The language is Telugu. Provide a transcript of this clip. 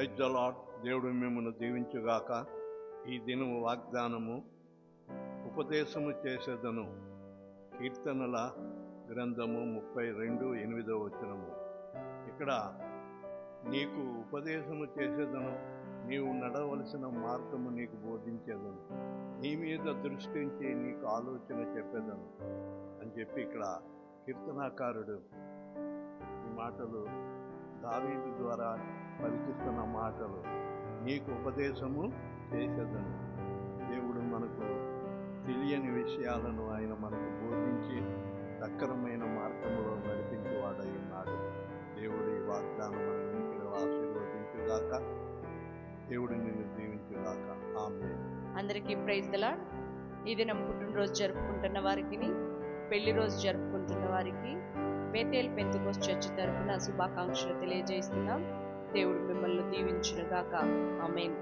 Praise the lord. దేవుడు మిమ్మల్ని దీవించుగాక. ఈ దినము వాగ్దానము, ఉపదేశము చేసేదను. కీర్తనల గ్రంథము 32:8. ఇక్కడ నీకు ఉపదేశము చేసేదను, నీవు నడవలసిన మార్గము నీకు బోధించేదను, నీ మీద దృష్టించి నీకు ఆలోచన చెప్పేదను అని చెప్పి ఇక్కడ కీర్తనాకారుడు ఈ మాటలు దావీదు ద్వారా పలికిస్తున్న మాటలు. నీకు ఉపదేశము చేసేదను. దేవుడు మనకు తెలియని విషయాలను ఆయన మనకు బోధించి సక్రమైన మార్గంలో నడిపించేవాడై ఉన్నాడు. దేవుడు ఈ వాగ్దానం మనకి ఆశీర్వదించుగాక. దేవుడు నిన్ను దీవించుగాక. ఆమేన్. అందరికీ ప్రైజ్ ది లార్డ్. ఈ దినం పుట్టినరోజు జరుపుకుంటున్న వారికి, పెళ్లి రోజు జరుపుకుంటున్న వారికి బేతేల్ పెంతెకోస్తు చర్చ్ తరపున శుభాకాంక్షలు తెలియజేస్తున్నాం. దేవుడు మిమ్మల్ని దీవించునుగాక. ఆమేన్.